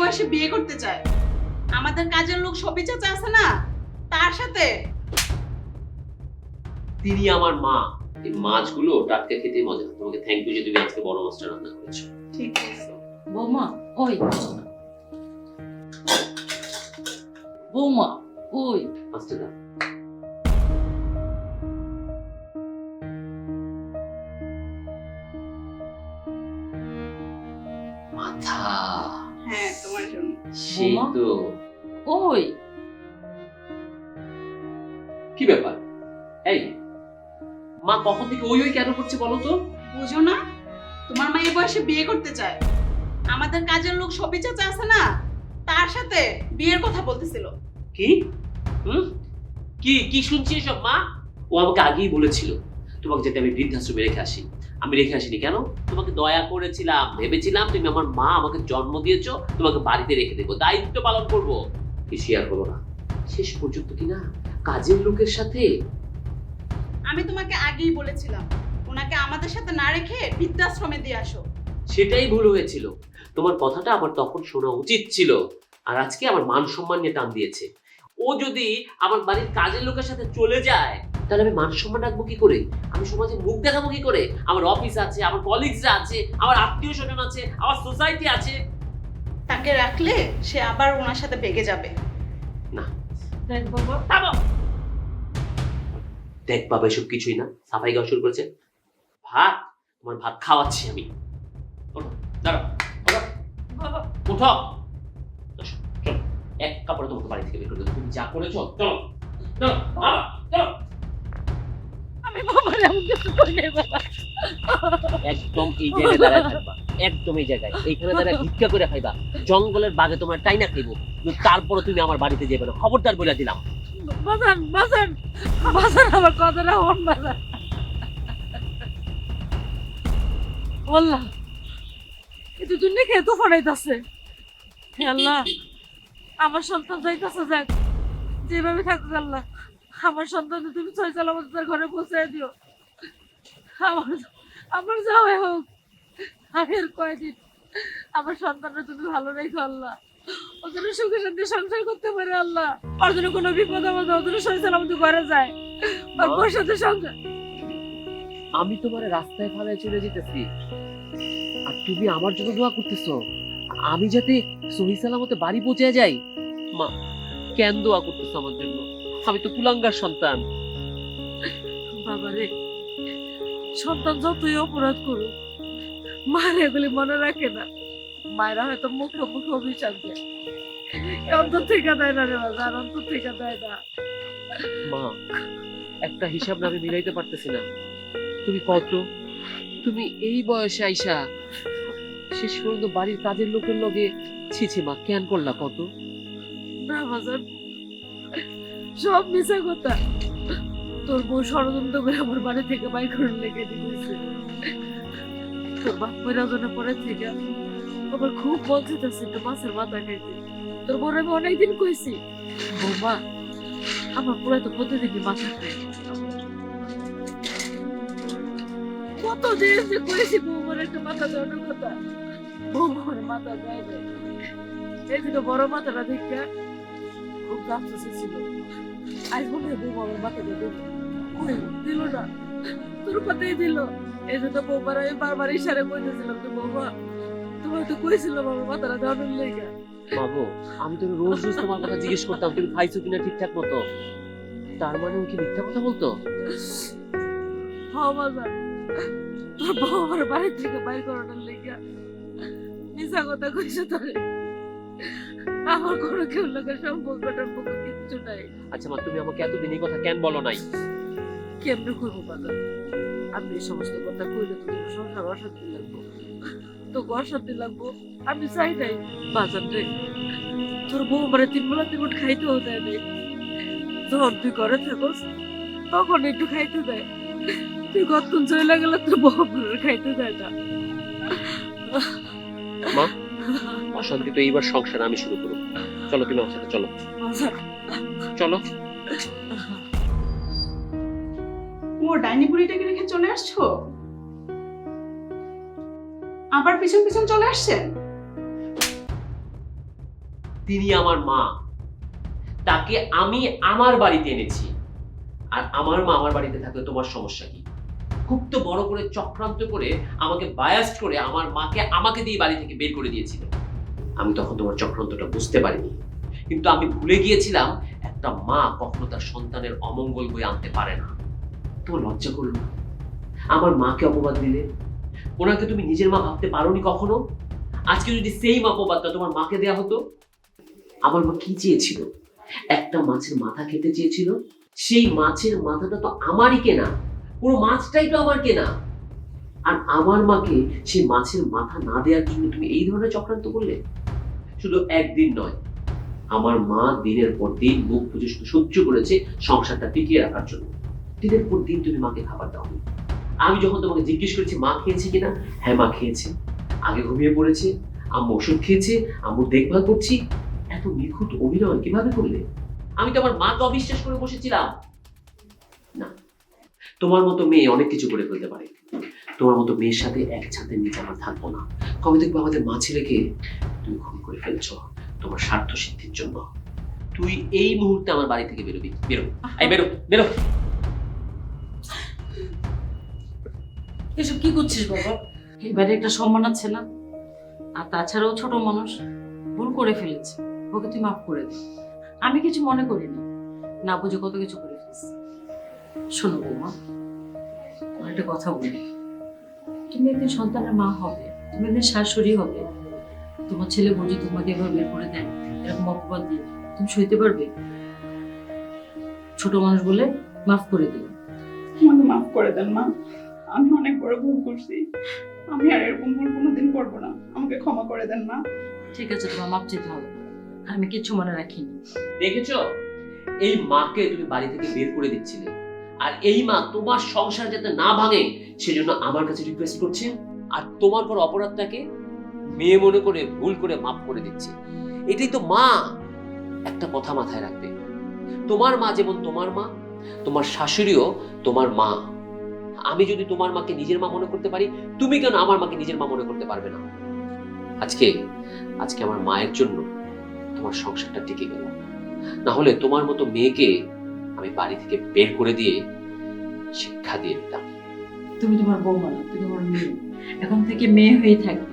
বয়সে বিয়ে করতে চায়। আমাদের কাজের লোক সবই চাচা আছে না, তার সাথে। তিনি আমার মা। এই মাছগুলো টাটকা খেতে মজা। তোমাকে থ্যাংক ইউ যে তুমি আজকে বড় মাছটা রান্না করেছো। ঠিক আছে বৌমা ওই বৌমা ওই মাছটা দাও। মাথা হ্যাঁ তোমার জন্য। সেই বৌমা? তো। ওই কি ব্যাপার? এই মা কখন থেকে ওই ওই কেন করছে বলো তো? বুঝো না, তোমার মা এই বয়সে বিয়ে করতে চায়। আমাদের কাজের লোক সবই চাচা আছে না, তার সাথে বিয়ের কথা বলতেছিল। কি হুম কি কি শুনছি এসব মা? ও আমাকে আগেই বলেছিল তোমাকে যাতে আমি বৃদ্ধাশ্রমে রেখে আসি। আমি রেখে আসিনি কেন? তোমাকে দয়া করেছিলাম, ভেবেছিলাম তুমি আমার মা, আমাকে জন্ম দিয়েছো, তোমাকে বাড়িতে রেখে দেবো, দায়িত্ব পালন করবো। কি শেয়ার হলো না শেষ পর্যন্ত কিনা কাজের লোকের সাথে। আমি তোমাকে আগেই বলেছিলাম ওনাকে আমাদের সাথে না রেখে বৃদ্ধাশ্রমে দিয়ে আসো। সেটাই ভুল হয়েছিল। তোমার কথাটা আমার তখন শোনা উচিত ছিল। আর আজকে আমার মান সম্মান নিয়ে টান দিয়েছে। ও যদি আমার বাড়ির কাজের লোকের সাথে চলে যায় তাহলে আমি মান সম্মান রাখবো কি করে? আমি সমাজে মুখ দেখাবো কি করে? আমার অফিস আছে, আমার কলিগসরা আছে, আমার আত্মীয় স্বজন আছে, আমার সোসাইটি আছে। তাকে রাখলে সে আবার ওনার সাথে বেগে যাবে। না দেখ বাবা থামো। দেখ বাবা এসব কিছুই না, সাফাই গাওয়া শুরু করেছে। ভাত, তোমার ভাত খাওয়াচ্ছি আমি। ওঠো, দাঁড়াও, ওঠো, বাবা উঠো। আসো, চলো। এক কাপড়ে তোমাকে বাড়ি থেকে বের করে দেবো। তুমি যা করেছো, চলো চলো বাবা, চলো। আমি বাবার এমন কিছু করি নাই বাবা। একদম এই জায়গায় দাঁড়ায় থাকবা, একদম এই জায়গায় এইখানে দাঁড়ায় ভিক্ষা করে খাইবা। জঙ্গলের বাগে তোমার টাইনা খাইবো, কিন্তু তারপরে তুমি আমার বাড়িতে যাবে না, খবরদার বলে দিলাম। বাজান বাজান বাজান আমার কথাটা হন বাজান। আল্লাহ কিন্তু দুনিয়া খেয়ে তো ফড়াইতেছে। আল্লাহ আমার সন্তান যাইতেছে, যাক যেভাবে থাকুক আল্লাহ, আমার সন্তান তুমি ছয় সালামত তার ঘরে পৌঁছে দিও। আমার আমার যাওয়াই হোক, আমি আর কয়দিন আমার সন্তানরা তুমি ভালো রেখো আল্লাহ। ও যেন সুখে শান্তি সংসার করতে পারে আল্লাহ। ওর যেন কোনো বিপদ আমাদের ও যেন ছয় সালামত ঘরে যায়, ওর বউর সাথে সংসার। আমি তোমার রাস্তায় ফালায় চলে যেতেছি আর তুমি আমার জন্য দোয়া করতেছো আমি যাতে সহি সালামতে বাড়ি পৌঁছে যাই। মা কেন দোয়া করতেছো আমার জন্য? আমি তো কুলাঙ্গার সন্তান। বাবারে সন্তান যতই অপরাধ করুক মায়ের এগুলি মনে রাখে না। মায়েরা হয়তো মুখে মুখে অভিশাপ দেয়, অন্তর থেকে দেয় না রে বাজার, অন্তর থেকে দেয় না। মা একটা হিসাব না আমি মিলাইতে পারতেছি না। তুমি কত, তুমি এই বয়সে আইসা শেষ পর্যন্ত বাড়ির কাজের লোকের লগে ছি মা কেন করলা কত? না বাজার সব মিশা কথা। তোর বউ ষড়যন্ত্র করে আমার বাড়ি থেকে বাইর করে লেগে দিয়েছে। তোর বাপ পয়রাজনে পরে থেকে আমার খুব মন চাইতেছে একটু মাছের মাথা খাইতে। তোর বউর আমি অনেকদিন কইছি বৌমা আমার পুরো তো প্রতিদিনই মাথা খাই। কত দিন যে কইছি বৌমার একটা মাথা দেওয়ার কথা, বৌমার মাথা দেয় নাই। এই দিকে বড় মাথাটা দেখে খুব গামছা ছিল, আজ মনে হয় বৌমা আমার মাথা দিয়ে দেবো, কই দিল না, তোর পাতেই দিল। এই জন্য বৌমার আমি বারবার ইশারা করতেছিলাম তো বৌমা তোমার তো কইছিলাম আমার মাথাটা দেওয়ানোর লেগে। বাবু আমি তো রোজ রোজ তোমার কথা জিজ্ঞেস করতাম তুমি খাইছো কিনা ঠিকঠাক মতো, তার মানে ও কি মিথ্যা কথা বলতো? হ্যাঁ বাজার, তোর বউ আমার বাড়ি থেকে বাইর করানোর লেগে মিশা কথা কইছে তোরে। আমার কোনো কেউ লোকের সম্পর্ক টম্পর্ক কিচ্ছু নাই। আচ্ছা মা তুমি আমাকে এতদিন এই কথা কেন বলো নাই? কেমনে করবো বাজার, আমি এই সমস্ত কথা কইলে তো তোর সংসার অশান্তি লাগবো, তো অশান্তি লাগবো আমি চাই নাই। বাজার রে তোর বউ মানে 3 বেলা 3 মুঠ খাইতেও দেয় নাই। যখন তুই ঘরে থাকস তখন একটু খাইতে দেয়, তুই কতক্ষণ চলে গেলে তোর বউ আমার খাইতে দেয় না। মা অশান্তি তো এইবার সংসার আমি শুরু করব। চলো তুমি আমার সাথে চলো, বাজার চলো। ও ডাইনি বুড়িটাকে রেখে চলে আসছো, আবার পিছন পিছন চলে আসছেন। তিনি আমার মা, তাকে আমি আমার বাড়িতে এনেছি। আর আমার মা আমার বাড়িতে থাকলে তোমার সমস্যা কি? খুব তো বড় করে চক্রান্ত করে আমাকে বায়াস্ট করে আমার মাকে আমাকে দিয়ে বাড়ি থেকে বের করে দিয়েছিল। আমি তখন তোমার চক্রান্তটা বুঝতে পারিনি, কিন্তু আমি ভুলে গিয়েছিলাম একটা মা কখনো তার সন্তানের অমঙ্গল বয়ে আনতে পারে না। তোমার লজ্জা করলো না? আমার মাকে অপবাদ দিলে। ওনাকে তুমি নিজের মা ভাবতে পারোনি কখনো? আজকে যদি সেই অপবাদটা তোমার মাকে দেয়া হতো। আমার মা কি চেয়েছিল? একটা মাছের মাথা খেতে চেয়েছিল। সেই মাছের মাথাটা তো আমারই কেনা, পুরো মাছটাই তো আমার কেনা। আর আমার মাকে সেই মাছের মাথা না দেওয়ার জন্য তুমি এই ধরনের চক্রান্ত করলে। শুধু একদিন নয়, আমার মা দিনের পর দিন মুখ বুঝে শুধু সহ্য করেছে সংসারটা টিকিয়ে রাখার জন্য। দিনের পর দিন তুমি মাকে খাবার দাওনি। আমি যখন তোমাকে জিজ্ঞেস করেছি মা খেয়েছে কিনা, হ্যাঁ মা খেয়েছে, আগে ঘুমিয়ে পড়েছে, আম্মু ওষুধ খেয়েছে, আম্মুর দেখভাল করছি। এত নিখুঁত অভিনয় কিভাবে করলে? আমি তো আমার মাকে অবিশ্বাস করে বসেছিলাম। না, তোমার মতো মেয়ে অনেক কিছু করে ফেলতে পারে। তোমার মতো মেয়ের সাথে এক ছাদের নিচে আমরা থাকবো না। কবে দেখবো আমাদের মা ছেলেকে তুমি খুন করে ফেলছো তোমার স্বার্থ সিদ্ধির জন্য। তুই এই মুহূর্তে আমার বাড়ি থেকে বেরোবি। বেরো, এই বেরো, বেরো। এসব কি করছিস বাবা? এবারে একটা সম্মান আছে না? আর তাছাড়াও ছোট মানুষ, ভুল করে ফেলেছে, ওকে তুই মাফ করে দে। আমি কিছু মনে করিনি, না বুঝে কত কিছু করে ফেলেছি। শোনো বৌমা, তোমার একটা কথা বলি। তুমি একদিন সন্তানের মা হবে, তুমি একদিন শাশুড়ি হবে। তোমার ছেলে বুঝি তোমাকে এবার বের করে দেয়, এরকম অপবাদ দিয়ে তুমি সইতে পারবে? ছোট মানুষ বলে মাফ করে দিও। আমাকে মাফ করে দেন মা, আমি অনেক বড় ভুল করছি। আমি আর এরকম ভুল কোনোদিন করবো না। আমাকে ক্ষমা করে দেন মা। ঠিক আছে, তোমার মাপ চেতে হবে, আমি কিচ্ছু মনে রাখিনি। দেখেছো, এই মাকে তুমি বাড়ি থেকে বের করে দিচ্ছিলে, আর এই মা তোমার সংসার যাতে না ভাঙে সেজন্য আমার কাছে রিকোয়েস্ট করছে। আর তোমার পর অপরাধটাকে মেয়ে মনে করে ভুল করে মাফ করে দিচ্ছে। এটাই তো মা। একটা কথা মাথায় রাখবে, তোমার মা যেমন তোমার মা, তোমার শাশুড়িও তোমার মা। আমি যদি তোমার মাকে নিজের মা মনে করতে পারি, তুমি কেন আমার মাকে নিজের মা মনে করতে পারবে না? আজকে আজকে আমার মায়ের জন্য তোমার সংসারটা টিকে গেল। না হলে তোমার মতো মেয়েকে আমি বাড়ি থেকে বের করে দিয়ে শিক্ষা দিয়ে দিতাম। তুমি তোমার বৌমা না, তুমি তোমার মেয়ে। এখন থেকে মেয়ে হয়ে থাকবে।